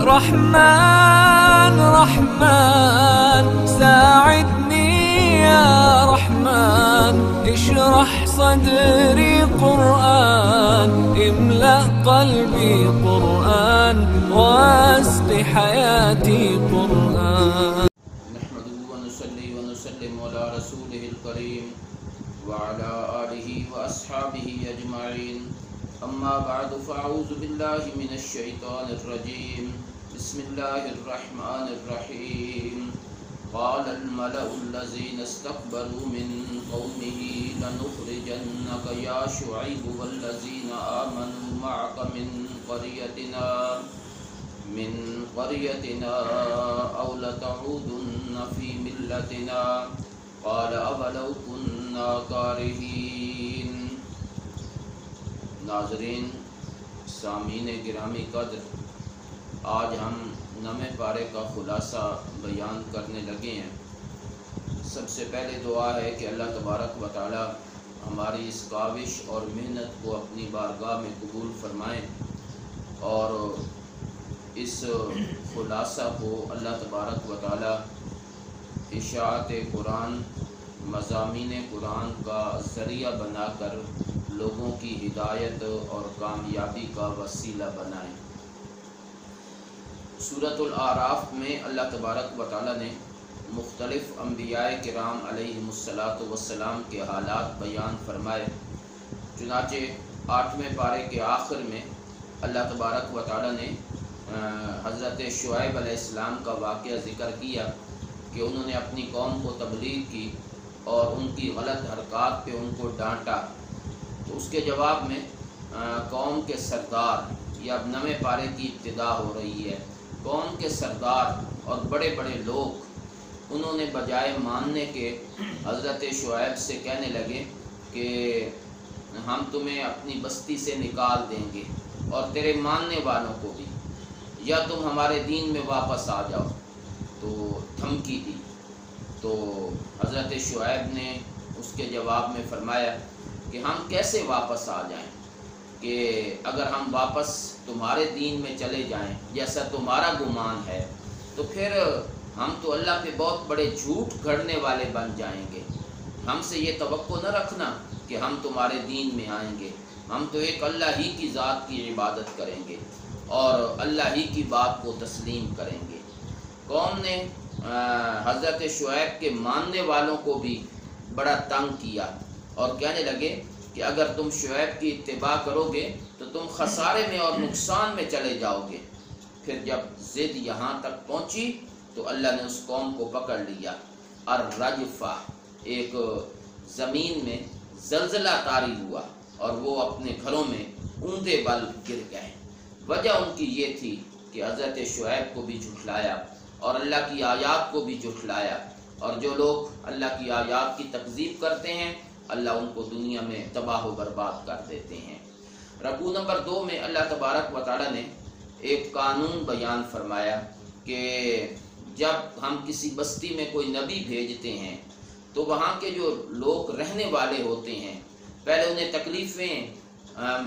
رحمن رحمن ساعدني يا رحمن، اشرح صدري قرآن، املأ قلبي قرآن، واسق حياتي قرآن. نحمده ونصلي ونسلم على رسوله الكريم وعلى آله وأصحابه أجمعين. أما بعد فأعوذ بالله من الشيطان الرجيم. بسم الله الرحمن الرحيم. قال الملأ الذين استكبروا من قومه لنخرجنك يا شعيب والذين آمنوا معك من قريتنا أو لتعودن في ملتنا قال أولو كنا كارهين. ناظرین، سامعین گرامی قدر، آج ہم نویں پارے کا خلاصہ بیان کرنے لگے ہیں. سب سے پہلے دعا ہے کہ اللہ تبارک و تعالی ہماری اس کاوش اور محنت کو اپنی بارگاہ میں قبول فرمائیں، اور اس خلاصہ کو اللہ تبارک و تعالی اشاعت قرآن، مضامین قرآن کا ذریعہ بنا کر لوگوں کی ہدایت اور کامیابی کا وسیلہ بنائیں. سورۃ الاعراف میں اللہ تبارک و تعالی نے مختلف انبیاء کرام علیہم السلام کے حالات بیان فرمائے. چنانچہ 8ویں پارے کے آخر میں اللہ تبارک و تعالی نے حضرت شعیب علیہ السلام کا واقعہ ذکر کیا کہ انہوں نے اپنی قوم کو تبلیغ کی اور ان کی غلط حرکات پہ ان کو ڈانٹا. تو اس کے جواب میں قوم کے سردار، یا اب نویں پارے کی ابتدا ہو رہی ہے، قوم کے سردار اور بڑے بڑے لوگ انہوں نے بجائے ماننے کے حضرت شعیب سے کہنے لگے کہ ہم تمہیں اپنی بستی سے نکال دیں گے اور تیرے ماننے والوں کو بھی، یا تم ہمارے دین میں واپس آ جاؤ. تو دھمکی دی. تو حضرت شعیب نے اس کے جواب میں فرمایا کہ ہم کیسے واپس آ جائیں، کہ اگر ہم واپس تمہارے دین میں چلے جائیں جیسا تمہارا گمان ہے تو پھر ہم تو اللہ پہ بہت بڑے جھوٹ گھڑنے والے بن جائیں گے. ہم سے یہ توقع نہ رکھنا کہ ہم تمہارے دین میں آئیں گے. ہم تو ایک اللہ ہی کی ذات کی عبادت کریں گے اور اللہ ہی کی بات کو تسلیم کریں گے. قوم نے حضرت شعیب کے ماننے والوں کو بھی بڑا تنگ کیا اور کہنے لگے کہ اگر تم شعیب کی اتباع کرو گے تو تم خسارے میں اور نقصان میں چلے جاؤ گے. پھر جب ضد یہاں تک پہنچی تو اللہ نے اس قوم کو پکڑ لیا. الرجفہ، ایک زمین میں زلزلہ طاری ہوا اور وہ اپنے گھروں میں اوندے بل گر گئے. وجہ ان کی یہ تھی کہ حضرت شعیب کو بھی جھٹلایا اور اللہ کی آیات کو بھی جھٹلایا، اور جو لوگ اللہ کی آیات کی تکذیب کرتے ہیں اللہ ان کو دنیا میں تباہ و برباد کر دیتے ہیں. رکوع نمبر 2 میں اللہ تبارک و تعالی نے ایک قانون بیان فرمایا کہ جب ہم کسی بستی میں کوئی نبی بھیجتے ہیں تو وہاں کے جو لوگ رہنے والے ہوتے ہیں پہلے انہیں تکلیفیں،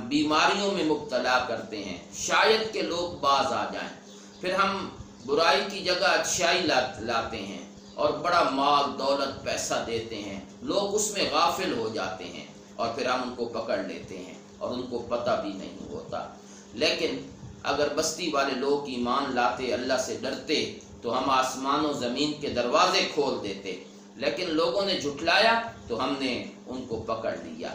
بیماریوں میں مبتلا کرتے ہیں، شاید کہ لوگ باز آ جائیں. پھر ہم برائی کی جگہ اچھائی لاتے ہیں اور بڑا مال دولت پیسہ دیتے ہیں، لوگ اس میں غافل ہو جاتے ہیں اور پھر ہم ان کو پکڑ لیتے ہیں اور ان کو پتہ بھی نہیں ہوتا. لیکن اگر بستی والے لوگ ایمان لاتے، اللہ سے ڈرتے، تو ہم آسمان و زمین کے دروازے کھول دیتے. لیکن لوگوں نے جھٹلایا تو ہم نے ان کو پکڑ لیا.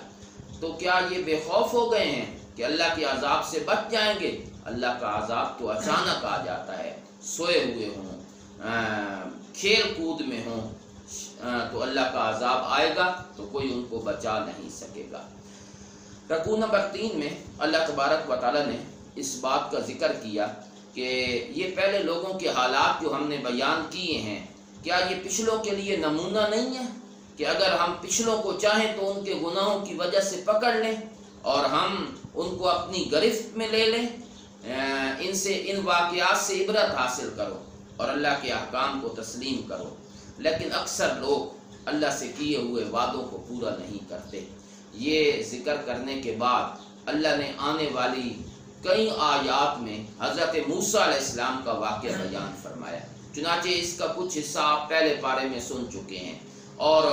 تو کیا یہ بے خوف ہو گئے ہیں کہ اللہ کے عذاب سے بچ جائیں گے؟ اللہ کا عذاب تو اچانک آ جاتا ہے. سوئے ہوئے ہوں، کھیل کود میں ہوں تو اللہ کا عذاب آئے گا تو کوئی ان کو بچا نہیں سکے گا. رکوع نمبر 3 میں اللہ تبارک و تعالی نے اس بات کا ذکر کیا کہ یہ پہلے لوگوں کے حالات جو ہم نے بیان کیے ہیں، کیا یہ پچھلوں کے لیے نمونہ نہیں ہے کہ اگر ہم پچھلوں کو چاہیں تو ان کے گناہوں کی وجہ سے پکڑ لیں اور ہم ان کو اپنی گرفت میں لے لیں. ان واقعات سے عبرت حاصل کرو اور اللہ کے احکام کو تسلیم کرو. لیکن اکثر لوگ اللہ سے کیے ہوئے وعدوں کو پورا نہیں کرتے. یہ ذکر کرنے کے بعد اللہ نے آنے والی کئی آیات میں حضرت موسیٰ علیہ السلام کا واقعہ بیان فرمایا. چنانچہ اس کا کچھ حصہ آپ پہلے پارے میں سن چکے ہیں، اور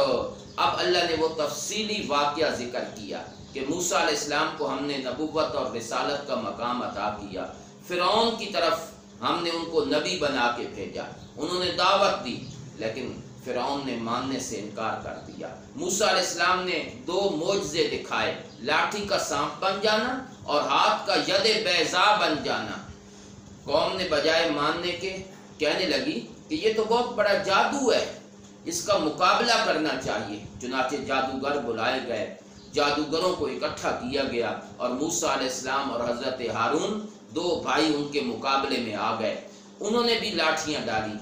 اب اللہ نے وہ تفصیلی واقعہ ذکر کیا کہ موسیٰ علیہ السلام کو ہم نے نبوت اور رسالت کا مقام عطا کیا. فرعون کی طرف ہم نے ان کو نبی بنا کے بھیجا، انہوں نے دعوت دی لیکن فرعون نے ماننے سے انکار کر دیا. موسیٰ علیہ السلام نے 2 معجزے دکھائے، لاٹھی کا سانپ بن جانا اور ہاتھ کا ید بیضاء بن جانا. قوم نے بجائے ماننے کے کہنے لگی کہ یہ تو بہت بڑا جادو ہے، اس کا مقابلہ کرنا چاہیے. چنانچہ جادوگر بلائے گئے، جادوگروں کو اکٹھا کیا گیا اور موسیٰ علیہ السلام اور حضرت ہارون 2 بھائی ان کے مقابلے میں آ گئے. انہوں نے بھی لاٹھیاں ڈالی،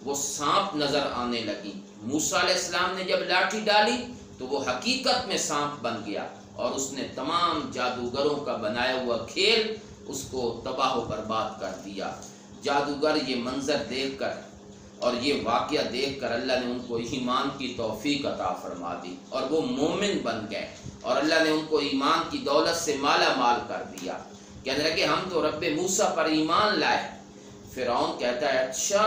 وہ سانپ نظر آنے لگی. موسیٰ علیہ السلام نے جب لاٹھی ڈالی تو وہ حقیقت میں سانپ بن گیا اور اس نے تمام جادوگروں کا بنایا ہوا کھیل اس کو تباہ و برباد کر دیا. جادوگر یہ منظر دیکھ کر اور یہ واقعہ دیکھ کر اللہ نے ان کو ایمان کی توفیق عطا فرما دی اور وہ مومن بن گئے، اور اللہ نے ان کو ایمان کی دولت سے مالا مال کر دیا. کہنے لگے ہم تو رب موسیٰ پر ایمان لائے. فرعون کہتا ہے اچھا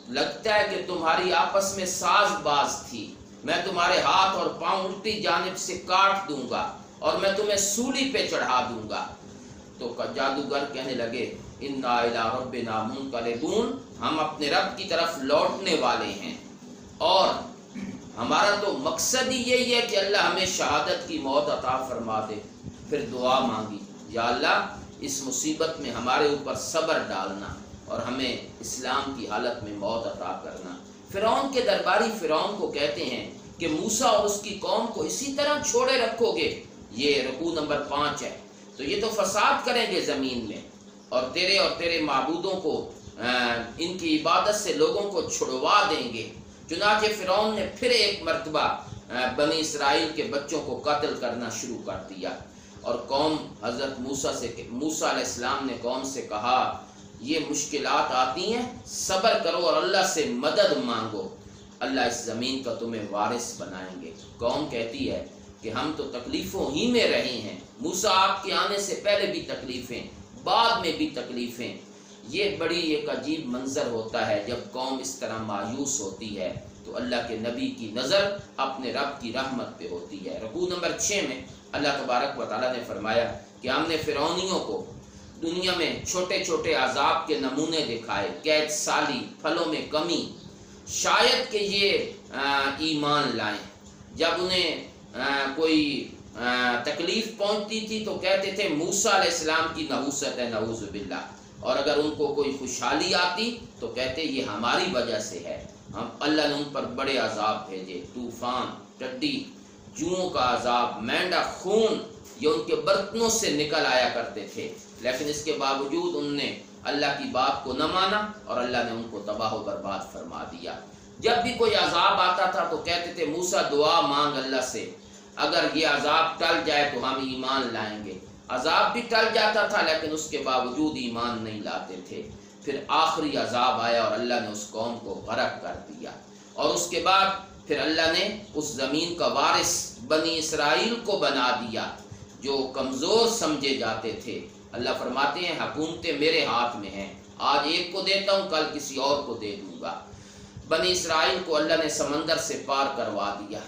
لگتا ہے کہ تمہاری آپس میں ساز باز تھی، میں تمہارے ہاتھ اور پاؤں الٹی جانب سے کاٹ دوں گا اور میں تمہیں سولی پہ چڑھا دوں گا. تو جادوگر کہنے لگے انا الی ربنا منقلبون، ہم اپنے رب کی طرف لوٹنے والے ہیں اور ہمارا تو مقصد ہی یہی ہے کہ اللہ ہمیں شہادت کی موت عطا فرما دے. پھر دعا مانگی، یا اللہ اس مصیبت میں ہمارے اوپر صبر ڈالنا اور ہمیں اسلام کی حالت میں موت عطا کرنا. فرعون کے درباری فرعون کو کہتے ہیں کہ موسیٰ اور اس کی قوم کو اسی طرح چھوڑے رکھو گے. یہ رکوع نمبر 5 ہے. تو یہ تو فساد کریں گے زمین میں اور تیرے معبودوں کو ان کی عبادت سے لوگوں کو چھڑوا دیں گے. چنانچہ فرعون نے پھر ایک مرتبہ بنی اسرائیل کے بچوں کو قتل کرنا شروع کر دیا اور قوم حضرت موسیٰ علیہ السلام نے قوم سے کہا یہ مشکلات آتی ہیں، صبر کرو اور اللہ سے مدد مانگو، اللہ اس زمین کا تمہیں وارث بنائیں گے. قوم کہتی ہے کہ ہم تو تکلیفوں ہی میں رہے ہیں، موسیٰ آپ کے آنے سے پہلے بھی تکلیفیں، بعد میں بھی تکلیفیں. یہ بڑی ایک عجیب منظر ہوتا ہے جب قوم اس طرح مایوس ہوتی ہے تو اللہ کے نبی کی نظر اپنے رب کی رحمت پہ ہوتی ہے. رکوع نمبر 6 میں اللہ تبارک و تعالیٰ نے فرمایا کہ ہم نے فرعونیوں کو دنیا میں چھوٹے چھوٹے عذاب کے نمونے دکھائے، قید سالی، پھلوں میں کمی، شاید کہ یہ ایمان لائیں. جب انہیں کوئی تکلیف پہنچتی تھی تو کہتے تھے موسیٰ علیہ السلام کی نحوست ہے، نعوذ باللہ، اور اگر ان کو کوئی خوشحالی آتی تو کہتے یہ ہماری وجہ سے ہے. اللہ نے ان پر بڑے عذاب بھیجے، طوفان، ٹڈی، جوؤں کا عذاب، مینڈا خون یہ ان کے برتنوں سے نکل آیا کرتے تھے، لیکن اس کے باوجود ان نے اللہ کی بات کو نہ مانا اور اللہ نے ان کو تباہ و برباد فرما دیا. جب بھی کوئی عذاب آتا تھا تو کہتے تھے موسیٰ دعا مانگ اللہ سے، اگر یہ عذاب ٹل جائے تو ہم ایمان لائیں گے. عذاب بھی ٹل جاتا تھا لیکن اس کے باوجود ایمان نہیں لاتے تھے. پھر آخری عذاب آیا اور اللہ نے اس قوم کو غرق کر دیا، اور اس کے بعد پھر اللہ نے اس زمین کا وارث بنی اسرائیل کو بنا دیا جو کمزور سمجھے جاتے تھے. اللہ فرماتے ہیں حکومتیں میرے ہاتھ میں ہیں، آج ایک کو دیتا ہوں کل کسی اور کو دے دوں گا. بنی اسرائیل کو اللہ نے سمندر سے پار کروا دیا.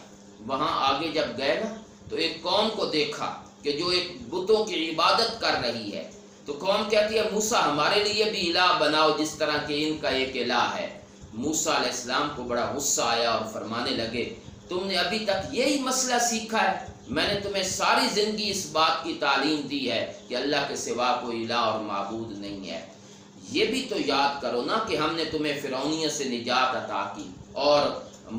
وہاں آگے جب گئے نا تو ایک قوم کو دیکھا کہ جو ایک بتوں کی عبادت کر رہی ہے. تو قوم کہتی ہے موسیٰ ہمارے لیے بھی الہ بناؤ جس طرح کہ ان کا ایک الہ ہے. موسیٰ علیہ السلام کو بڑا غصہ آیا اور فرمانے لگے تم نے ابھی تک یہی مسئلہ سیکھا ہے؟ میں نے تمہیں ساری زندگی اس بات کی تعلیم دی ہے کہ اللہ کے سوا کوئی الہ اور معبود نہیں ہے. یہ بھی تو یاد کرو نا کہ ہم نے تمہیں فرعونیت سے نجات عطا کی اور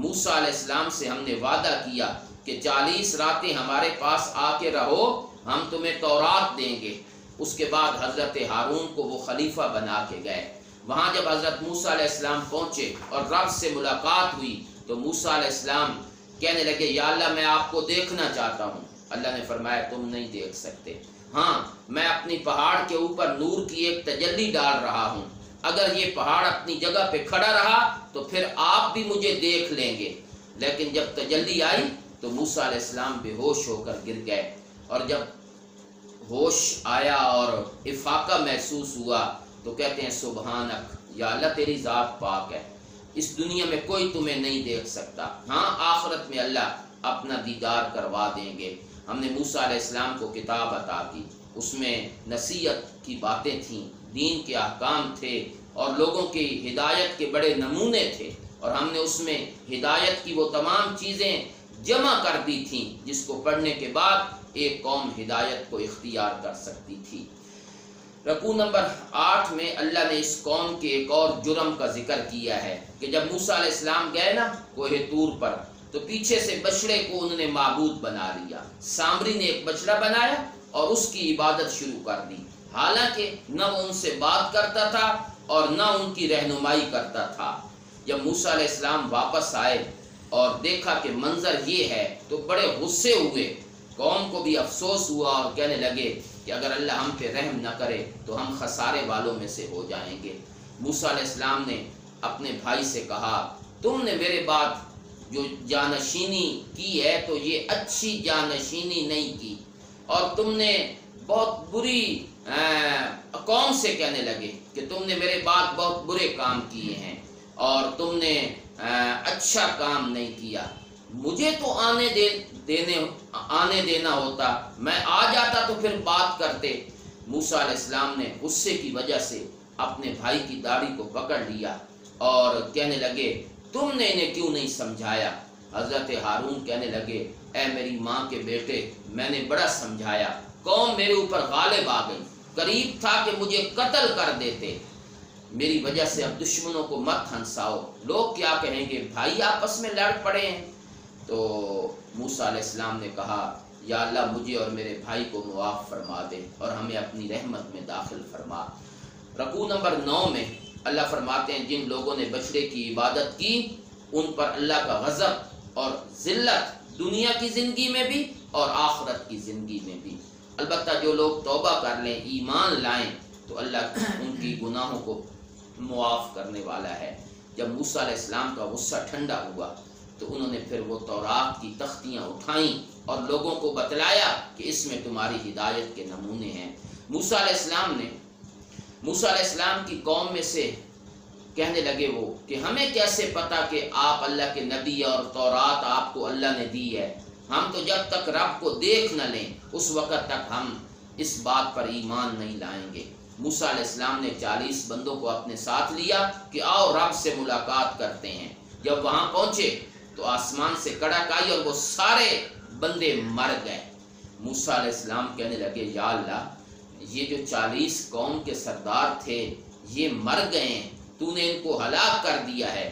موسیٰ علیہ السلام سے ہم نے وعدہ کیا کہ 40 راتیں ہمارے پاس آ کے رہو، ہم تمہیں تورات دیں گے. اس کے بعد حضرت ہارون کو وہ خلیفہ بنا کے گئے. وہاں جب حضرت موسیٰ علیہ السلام پہنچے اور رب سے ملاقات ہوئی تو موسیٰ علیہ السلام کہنے لگے یا اللہ میں آپ کو دیکھنا چاہتا ہوں. اللہ نے فرمایا تم نہیں دیکھ سکتے، ہاں میں اپنی پہاڑ کے اوپر نور کی ایک تجلی ڈال رہا ہوں، اگر یہ پہاڑ اپنی جگہ پہ کھڑا رہا تو پھر آپ بھی مجھے دیکھ لیں گے. لیکن جب تجلی آئی تو موسیٰ علیہ السلام بے ہوش ہو کر گر گئے، اور جب ہوش آیا اور افاقہ محسوس ہوا تو کہتے ہیں سبحانک، یا اللہ تیری ذات پاک ہے، اس دنیا میں کوئی تمہیں نہیں دیکھ سکتا، ہاں آخرت میں اللہ اپنا دیدار کروا دیں گے۔ ہم نے موسیٰ علیہ السلام کو کتاب عطا کی، اس میں نصیحت کی باتیں تھیں، دین کے احکام تھے اور لوگوں کی ہدایت کے بڑے نمونے تھے، اور ہم نے اس میں ہدایت کی وہ تمام چیزیں جمع کر دی تھیں جس کو پڑھنے کے بعد ایک قوم ہدایت کو اختیار کر سکتی تھی۔ رکوع نمبر 8 میں اللہ نے اس قوم کے ایک اور جرم کا ذکر کیا ہے کہ جب موسیٰ علیہ السلام گئے نا کوہ طور پر، تو پیچھے سے بچڑے کو انہوں نے معبود بنا لیا۔ سامری نے ایک بچڑا بنایا اور اس کی عبادت شروع کر دی، حالانکہ نہ وہ ان سے بات کرتا تھا اور نہ ان کی رہنمائی کرتا تھا۔ جب موسیٰ علیہ السلام واپس آئے اور دیکھا کہ منظر یہ ہے تو بڑے غصے ہوئے، قوم کو بھی افسوس ہوا اور کہنے لگے کہ اگر اللہ ہم پہ رحم نہ کرے تو ہم خسارے والوں میں سے ہو جائیں گے۔ موسیٰ علیہ السلام نے اپنے بھائی سے کہا، تم نے میرے بعد جو جانشینی کی ہے تو یہ اچھی جانشینی نہیں کی، اور تم نے بہت بری قوم سے کہنے لگے کہ تم نے میرے بعد بہت برے کام کیے ہیں اور تم نے اچھا کام نہیں کیا، مجھے تو آنے دینا ہوتا، میں آ جاتا تو پھر بات کرتے۔ موسیٰ علیہ السلام نے غصے کی وجہ سے اپنے بھائی کی داڑھی کو پکڑ لیا اور کہنے لگے تم نے انہیں کیوں نہیں سمجھایا؟ حضرت ہارون کہنے لگے اے میری ماں کے بیٹے، میں نے بڑا سمجھایا، قوم میرے اوپر غالب آ گئی، قریب تھا کہ مجھے قتل کر دیتے، میری وجہ سے اب دشمنوں کو مت ہنساؤ، لوگ کیا کہیں گے، بھائی آپس میں لڑ پڑے ہیں۔ تو موسیٰ علیہ السلام نے کہا یا اللہ مجھے اور میرے بھائی کو معاف فرما دے اور ہمیں اپنی رحمت میں داخل فرما۔ رکوع نمبر 9 میں اللہ فرماتے ہیں جن لوگوں نے بچڑے کی عبادت کی ان پر اللہ کا غضب اور ذلت دنیا کی زندگی میں بھی اور آخرت کی زندگی میں بھی۔ البتہ جو لوگ توبہ کر لیں، ایمان لائیں تو اللہ ان کی گناہوں کو معاف کرنے والا ہے۔ جب موسیٰ علیہ السلام کا غصہ ٹھنڈا ہوا تو انہوں نے پھر وہ تورات کی تختیاں اٹھائیں اور لوگوں کو بتلایا کہ اس میں تمہاری ہدایت کے نمونے ہیں۔ موسیٰ علیہ السلام کی قوم میں سے کہنے لگے وہ کہ ہمیں کیسے پتا کہ آپ اللہ کے نبی اور تورات آپ کو اللہ نے دی ہے، ہم تو جب تک رب کو دیکھ نہ لیں اس وقت تک ہم اس بات پر ایمان نہیں لائیں گے۔ موسیٰ علیہ السلام نے 40 بندوں کو اپنے ساتھ لیا کہ آؤ رب سے ملاقات کرتے ہیں۔ جب وہاں پہنچے تو آسمان سے کڑک آئی اور وہ سارے بندے مر گئے۔ موسیٰ علیہ السلام کہنے لگے یا اللہ یہ جو 40 قوم کے سردار تھے یہ مر گئے ہیں، تو نے ان کو ہلاک کر دیا ہے،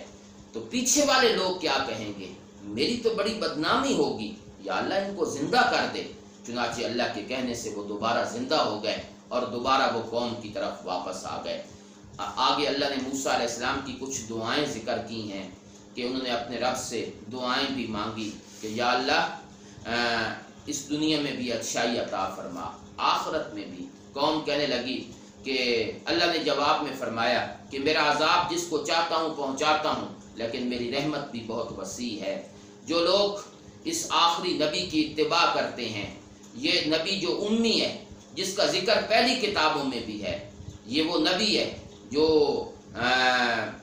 تو پیچھے والے لوگ کیا کہیں گے، میری تو بڑی بدنامی ہوگی، یا اللہ ان کو زندہ کر دے۔ چنانچہ اللہ کے کہنے سے وہ دوبارہ زندہ ہو گئے اور دوبارہ وہ قوم کی طرف واپس آ گئے۔ آگے اللہ نے موسیٰ علیہ السلام کی کچھ دعائیں ذکر کی ہیں کہ انہوں نے اپنے رب سے دعائیں بھی مانگی کہ یا اللہ اس دنیا میں بھی اچھائی عطا فرما، آخرت میں بھی۔ قوم کہنے لگی کہ اللہ نے جواب میں فرمایا کہ میرا عذاب جس کو چاہتا ہوں پہنچاتا ہوں، لیکن میری رحمت بھی بہت وسیع ہے۔ جو لوگ اس آخری نبی کی اتباع کرتے ہیں، یہ نبی جو امی ہے جس کا ذکر پہلی کتابوں میں بھی ہے، یہ وہ نبی ہے جو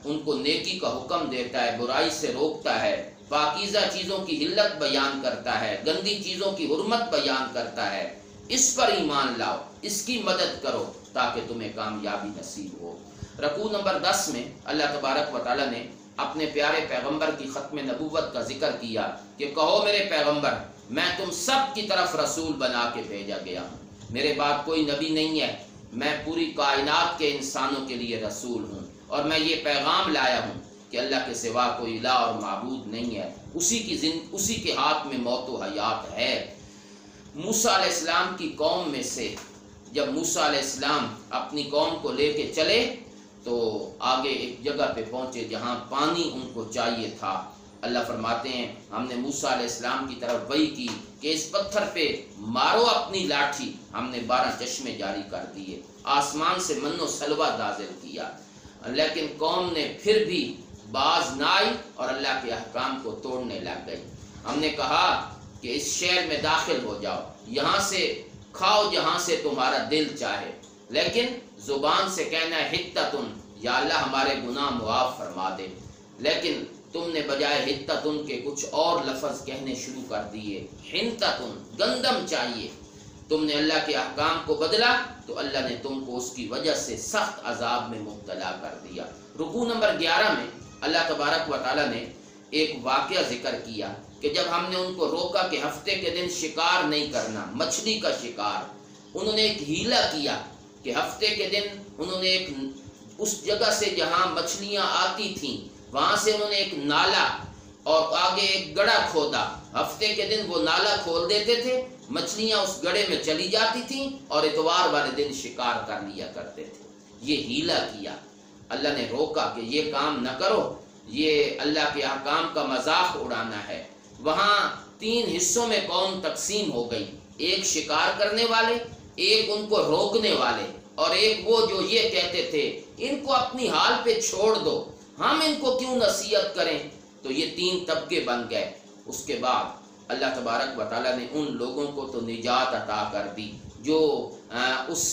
ان کو نیکی کا حکم دیتا ہے، برائی سے روکتا ہے، پاکیزہ چیزوں کی حلت بیان کرتا ہے، گندی چیزوں کی حرمت بیان کرتا ہے۔ اس پر ایمان لاؤ، اس کی مدد کرو تاکہ تمہیں کامیابی نصیب ہو۔ رکوع نمبر 10 میں اللہ تبارک و تعالی نے اپنے پیارے پیغمبر کی ختم نبوت کا ذکر کیا کہ کہو میرے پیغمبر میں تم سب کی طرف رسول بنا کے بھیجا گیا ہوں، میرے بعد کوئی نبی نہیں ہے، میں پوری کائنات کے انسانوں کے لیے رسول ہوں، اور میں یہ پیغام لایا ہوں کہ اللہ کے سوا کوئی الہ اور معبود نہیں ہے، اسی کے ہاتھ میں موت و حیات ہے۔ موسیٰ علیہ السلام کی قوم میں سے جب موسیٰ علیہ السلام اپنی قوم کو لے کے چلے تو آگے ایک جگہ پہ پہنچے جہاں پانی ان کو چاہیے تھا۔ اللہ فرماتے ہیں ہم نے موسیٰ علیہ السلام کی طرف وحی کی کہ اس پتھر پہ مارو اپنی لاٹھی، ہم نے 12 چشمے جاری کر دیے، آسمان سے من و سلوہ نازل کیا، لیکن قوم نے پھر بھی باز نہ آئی اور اللہ کے احکام کو توڑنے لگ گئی۔ ہم نے کہا کہ اس شہر میں داخل ہو جاؤ، یہاں سے کھاؤ جہاں سے تمہارا دل چاہے، لیکن زبان سے کہنا ہے حتتن، یا اللہ ہمارے گناہ معاف فرما دے، لیکن تم نے بجائے حتتن کے کچھ اور لفظ کہنے شروع کر دیے، حنتتن، گندم چاہیے، تم نے اللہ کے احکام کو بدلا تو اللہ نے تم کو اس کی وجہ سے سخت عذاب میں مبتلا کر دیا۔ رکوع نمبر 11 میں اللہ تبارک و تعالی نے ایک واقعہ ذکر کیا کہ جب ہم نے ان کو روکا کہ ہفتے کے دن شکار نہیں کرنا، مچھلی کا شکار، انہوں نے ایک ہیلا کیا کہ ہفتے کے دن انہوں نے ایک اس جگہ سے جہاں مچھلیاں آتی تھیں وہاں سے انہوں نے ایک نالا اور آگے ایک گڑھا کھودا، ہفتے کے دن وہ نالا کھول دیتے تھے، مچھلیاں اس گڑھے میں چلی جاتی تھیں اور اتوار والے دن شکار کر لیا کرتے تھے۔ یہ ہیلا کیا، اللہ نے روکا کہ یہ کام نہ کرو، یہ اللہ کے احکام کا مذاق اڑانا ہے۔ وہاں 3 حصوں میں قوم تقسیم ہو گئی، ایک شکار کرنے والے، ایک ان کو روکنے والے، اور ایک وہ جو یہ کہتے تھے ان کو اپنی حال پہ چھوڑ دو، ہم ان کو کیوں نصیحت کریں۔ تو یہ 3 طبقے بن گئے۔ اس کے بعد اللہ تبارک و تعالیٰ نے ان لوگوں کو تو نجات عطا کر دی جو اس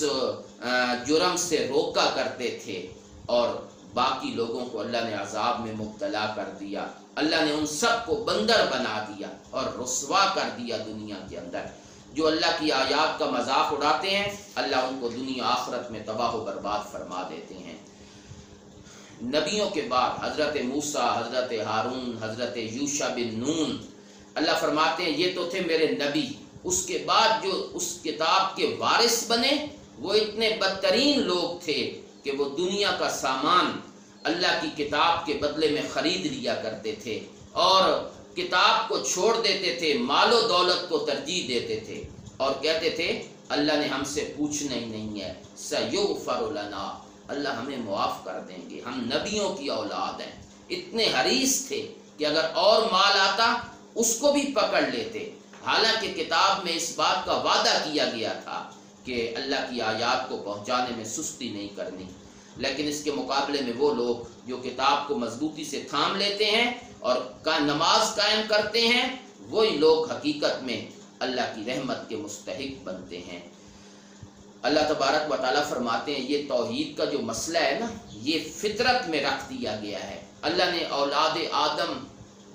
جرم سے روکا کرتے تھے، اور باقی لوگوں کو اللہ نے عذاب میں مبتلا کر دیا۔ اللہ نے ان سب کو بندر بنا دیا اور رسوا کر دیا دنیا کے اندر۔ جو اللہ کی آیات کا مذاق اڑاتے ہیں اللہ ان کو دنیا آخرت میں تباہ و برباد فرما دیتے ہیں۔ نبیوں کے بعد حضرت موسیٰ، حضرت ہارون، حضرت یوشع بن نون، اللہ فرماتے ہیں یہ تو تھے میرے نبی، اس کے بعد جو اس کتاب کے وارث بنے وہ اتنے بدترین لوگ تھے کہ وہ دنیا کا سامان اللہ کی کتاب کے بدلے میں خرید لیا کرتے تھے اور کتاب کو چھوڑ دیتے تھے، مال و دولت کو ترجیح دیتے تھے اور کہتے تھے اللہ نے ہم سے پوچھنا ہی نہیں ہے، سَيُغْفَرُ لَنَا، اللہ ہمیں معاف کر دیں گے، ہم نبیوں کی اولاد ہیں۔ اتنے حریص تھے کہ اگر اور مال آتا اس کو بھی پکڑ لیتے، حالانکہ کتاب میں اس بات کا وعدہ کیا گیا تھا کہ اللہ کی آیات کو پہنچانے میں سستی نہیں کرنی، لیکن اس کے مقابلے میں وہ لوگ جو کتاب کو مضبوطی سے تھام لیتے ہیں اور نماز قائم کرتے ہیں، وہی لوگ حقیقت میں اللہ کی رحمت کے مستحق بنتے ہیں۔ اللہ تبارک و تعالیٰ فرماتے ہیں یہ توحید کا جو مسئلہ ہے نا، یہ فطرت میں رکھ دیا گیا ہے۔ اللہ نے اولاد آدم،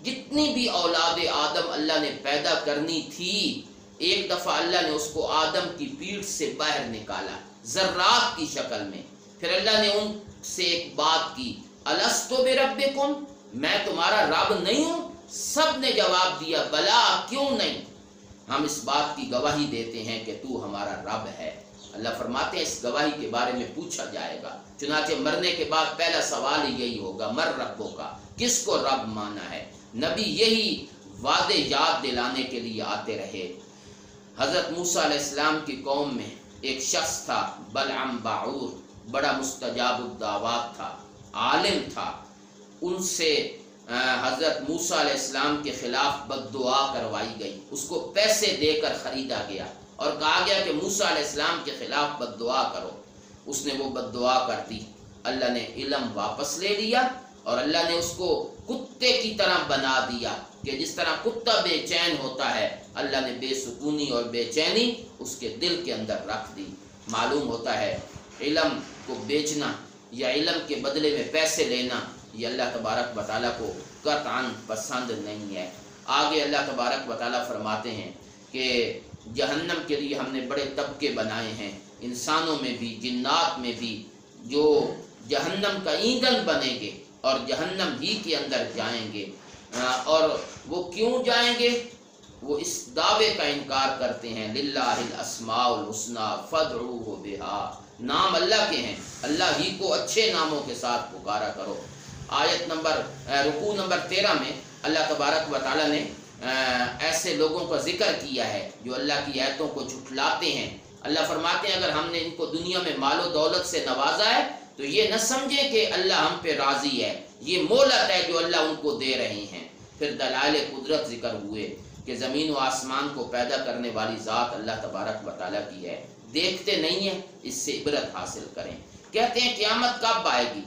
جتنی بھی اولاد آدم اللہ نے پیدا کرنی تھی، ایک دفعہ اللہ نے اس کو آدم کی پیٹھ سے باہر نکالا ذرات کی شکل میں، پھر اللہ نے ان سے ایک بات کی، الست بربکم، میں تمہارا رب نہیں ہوں؟ سب نے جواب دیا بلا، کیوں نہیں، ہم اس بات کی گواہی دیتے ہیں کہ تو ہمارا رب ہے۔ اللہ فرماتے ہیں اس گواہی کے بارے میں پوچھا جائے گا، چنانچہ مرنے کے بعد پہلا سوال یہی ہوگا، مر ربوں کا، کس کو رب مانا ہے؟ نبی یہی وعدے یاد دلانے کے لیے آتے رہے۔ حضرت موسیٰ علیہ السلام کی قوم میں ایک شخص تھا بلعم باعور، بڑا مستجاب الدعوات تھا، عالم تھا، ان سے حضرت موسیٰ علیہ السلام کے خلاف بد دعا کروائی گئی، اس کو پیسے دے کر خریدا گیا اور کہا گیا کہ موسیٰ علیہ السلام کے خلاف بد دعا کرو، اس نے وہ بد دعا کر دی۔ اللہ نے علم واپس لے لیا اور اللہ نے اس کو کتے کی طرح بنا دیا کہ جس طرح کتا بے چین ہوتا ہے، اللہ نے بے سکونی اور بے چینی اس کے دل کے اندر رکھ دی۔ معلوم ہوتا ہے علم کو بیچنا یا علم کے بدلے میں پیسے لینا یہ اللہ تبارک و تعالیٰ کو قطعاً پسند نہیں ہے۔ آگے اللہ تبارک و تعالیٰ فرماتے ہیں کہ جہنم کے لیے ہم نے بڑے طبقے بنائے ہیں، انسانوں میں بھی جنات میں بھی، جو جہنم کا ایندھن بنیں گے اور جہنم ہی کے اندر جائیں گے۔ اور وہ کیوں جائیں گے؟ وہ اس دعوے کا انکار کرتے ہیں للہ الاسماء الحسنی فادعوہ بہا، نام اللہ کے ہیں، اللہ ہی کو اچھے ناموں کے ساتھ پکارا کرو۔ آیت نمبر رکوع نمبر 13 میں اللہ تبارک و تعالیٰ نے ایسے لوگوں کا ذکر کیا ہے جو اللہ کی آیتوں کو جھٹلاتے ہیں۔ اللہ فرماتے ہیں اگر ہم نے ان کو دنیا میں مال و دولت سے نوازا ہے تو یہ نہ سمجھے کہ اللہ ہم پہ راضی ہے، یہ مہلت ہے جو اللہ ان کو دے رہے ہیں۔ پھر دلائل قدرت ذکر ہوئے کہ زمین و آسمان کو پیدا کرنے والی ذات اللہ تبارک و تعالیٰ کی ہے، دیکھتے نہیں ہیں، اس سے عبرت حاصل کریں۔ کہتے ہیں قیامت کب آئے گی؟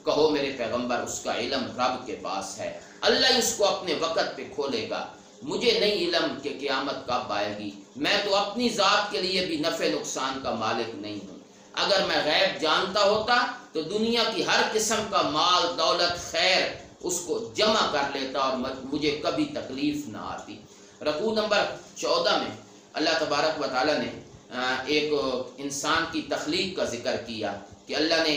کہو میرے پیغمبر اس کا علم رب کے پاس ہے، اللہ اس کو اپنے وقت پہ کھولے گا۔ مجھے نہیں علم کہ قیامت کب آئے گی، میں تو اپنی ذات کے لیے بھی نفع نقصان کا مالک نہیں ہوں۔ اگر میں غیب جانتا ہوتا تو دنیا کی ہر قسم کا مال دولت خیر اس کو جمع کر لیتا اور مجھے کبھی تکلیف نہ آتی۔ رکوع نمبر 14 میں اللہ تبارک و تعالیٰ نے ایک انسان کی تخلیق کا ذکر کیا کہ اللہ نے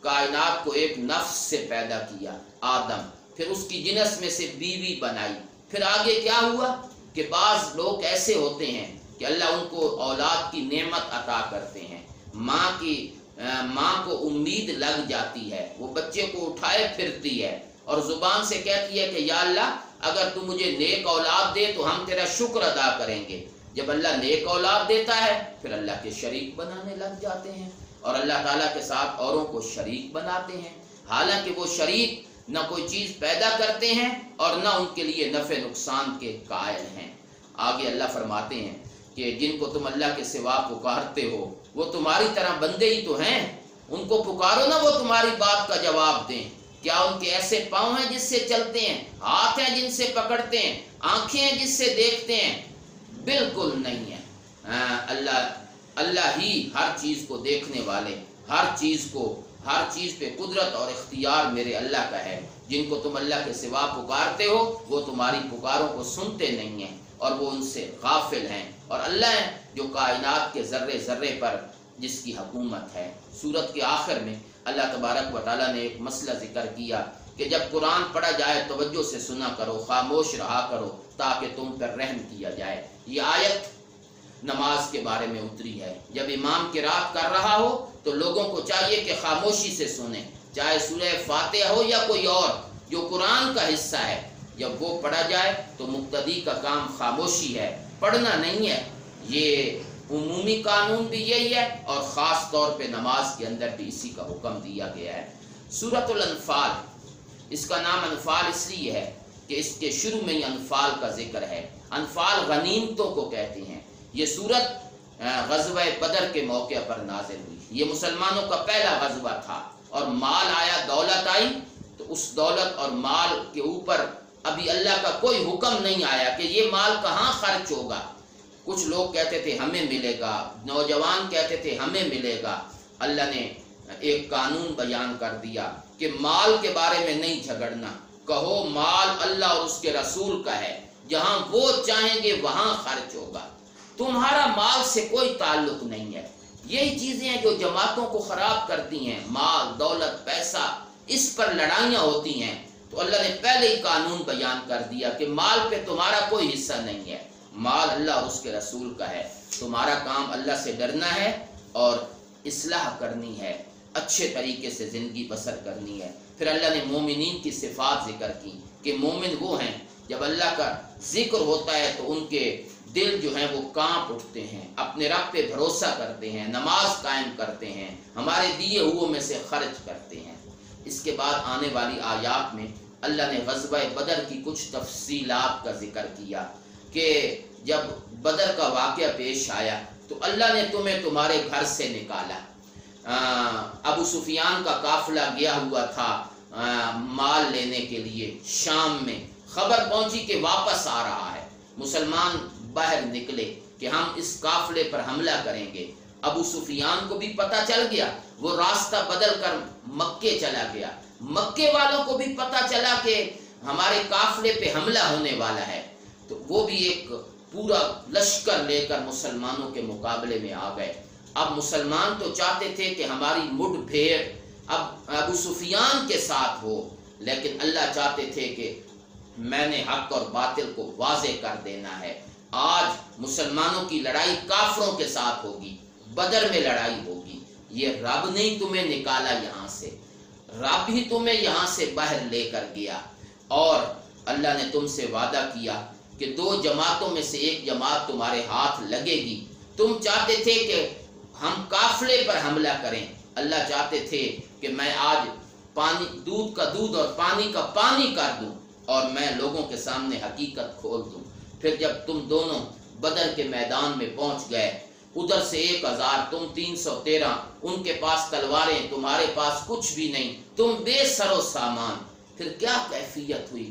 کائنات کو ایک نفس سے پیدا کیا، آدم، پھر اس کی جنس میں سے بیوی بنائی۔ پھر آگے کیا ہوا کہ بعض لوگ ایسے ہوتے ہیں کہ اللہ ان کو اولاد کی نعمت عطا کرتے ہیں، ماں کو امید لگ جاتی ہے، وہ بچے کو اٹھائے پھرتی ہے اور زبان سے کہتی ہے کہ یا اللہ اگر تو مجھے نیک اولاد دے تو ہم تیرا شکر ادا کریں گے۔ جب اللہ نیک اولاد دیتا ہے پھر اللہ کے شریک بنانے لگ جاتے ہیں اور اللہ تعالیٰ کے ساتھ اوروں کو شریک بناتے ہیں، حالانکہ وہ شریک نہ کوئی چیز پیدا کرتے ہیں اور نہ ان کے لیے نفع نقصان کے قائل ہیں۔ آگے اللہ فرماتے ہیں کہ جن کو تم اللہ کے سوا پکارتے ہو وہ تمہاری طرح بندے ہی تو ہیں، ان کو پکارو نا، وہ تمہاری بات کا جواب دیں۔ کیا ان کے ایسے پاؤں ہیں جس سے چلتے ہیں، ہاتھ ہیں جن سے پکڑتے ہیں، آنکھیں ہیں جس سے دیکھتے ہیں؟ بالکل نہیں ہے۔ اللہ ہی ہر چیز کو دیکھنے والے، ہر چیز پہ قدرت اور اختیار میرے اللہ کا ہے۔ جن کو تم اللہ کے سوا پکارتے ہو وہ تمہاری پکاروں کو سنتے نہیں ہیں اور وہ ان سے غافل ہیں، اور اللہ ہے جو کائنات کے ذرے ذرے پر جس کی حکومت ہے۔ سورت کے آخر میں اللہ تبارک و تعالیٰ نے ایک مسئلہ ذکر کیا کہ جب قرآن پڑھا جائے توجہ سے سنا کرو، خاموش رہا کرو تاکہ تم پر رحم کیا جائے۔ یہ آیت نماز کے بارے میں اتری ہے۔ جب امام قرات کر رہا ہو تو لوگوں کو چاہیے کہ خاموشی سے سنیں، چاہے سورہ فاتحہ ہو یا کوئی اور جو قرآن کا حصہ ہے، جب وہ پڑھا جائے تو مقتدی کا کام خاموشی ہے، پڑھنا نہیں ہے۔ یہ عمومی قانون بھی یہی ہے اور خاص طور پہ نماز کے اندر بھی اسی کا حکم دیا گیا ہے۔ سورۃ الانفال، اس کا نام انفال اس لیے ہے کہ اس کے شروع میں ہی انفال کا ذکر ہے۔ انفال غنیمتوں کو کہتے ہیں۔ یہ سورت غزوہ بدر کے موقع پر نازل ہوئی۔ یہ مسلمانوں کا پہلا غزوہ تھا اور مال آیا، دولت آئی، تو اس دولت اور مال کے اوپر ابھی اللہ کا کوئی حکم نہیں آیا کہ یہ مال کہاں خرچ ہوگا۔ کچھ لوگ کہتے تھے ہمیں ملے گا، نوجوان کہتے تھے ہمیں ملے گا۔ اللہ نے ایک قانون بیان کر دیا کہ مال کے بارے میں نہیں جھگڑنا، کہو مال اللہ اور اس کے رسول کا ہے، جہاں وہ چاہیں گے وہاں خرچ ہوگا، تمہارا مال سے کوئی تعلق نہیں ہے۔ یہی چیزیں ہیں جو جماعتوں کو خراب کرتی ہیں، مال، دولت، پیسہ، اس پر لڑائیاں ہوتی ہیں۔ تو اللہ نے پہلے ہی قانون بیان کر دیا کہ مال پہ تمہارا کوئی حصہ نہیں ہے، مال اللہ اور اس کے رسول کا ہے۔ تمہارا کام اللہ سے ڈرنا ہے اور اصلاح کرنی ہے، اچھے طریقے سے زندگی بسر کرنی ہے۔ پھر اللہ نے مومنین کی صفات ذکر کی کہ مومن وہ ہیں جب اللہ کا ذکر ہوتا ہے تو ان کے دل جو ہیں وہ کانپ اٹھتے ہیں، اپنے رب پہ بھروسہ کرتے ہیں، نماز قائم کرتے ہیں، ہمارے دیے ہوئے میں سے خرچ کرتے ہیں۔ اس کے بعد آنے والی آیات میں اللہ نے غزوہ بدر کی کچھ تفصیلات کا ذکر کیا کہ جب بدر کا واقعہ پیش آیا تو اللہ نے تمہیں تمہارے گھر سے نکالا۔ ابو سفیان کا قافلہ گیا ہوا تھا مال لینے کے لیے شام میں، خبر پہنچی کہ واپس آ رہا ہے، مسلمان باہر نکلے کہ ہم اس قافلے پر حملہ کریں گے۔ ابو سفیان کو بھی پتہ چل گیا، وہ راستہ بدل کر مکے چلا گیا۔ مکے والوں کو بھی پتہ چلا کہ ہمارے قافلے پہ حملہ ہونے والا ہے، تو وہ بھی ایک پورا لشکر لے کر مسلمانوں کے مقابلے میں آ گئے۔ اب مسلمان تو چاہتے تھے کہ ہماری مڈ پھیر اب ابو سفیان کے ساتھ ہو، لیکن اللہ چاہتے تھے کہ میں نے حق اور باطل کو واضح کر دینا ہے۔ آج مسلمانوں کی لڑائی کافروں کے ساتھ ہوگی، بدر میں لڑائی ہوگی۔ یہ رب نے تمہیں نکالا یہاں سے، رب ہی تمہیں یہاں سے باہر لے کر گیا، اور اللہ نے تم سے وعدہ کیا کہ 2 جماعتوں میں سے ایک جماعت تمہارے ہاتھ لگے گی۔ تم چاہتے تھے کہ ہم قافلے پر حملہ کریں، اللہ چاہتے تھے کہ میں آج پانی، دودھ کا دودھ اور پانی کا پانی کر دوں اور میں لوگوں کے سامنے حقیقت کھول دوں۔ پھر جب تم دونوں بدر کے میدان میں پہنچ گئے، ادھر سے 1000، تم 313، ان کے پاس تلواریں، تمہارے پاس کچھ بھی نہیں، تم بے سر و سامان، پھر کیا کیفیت ہوئی؟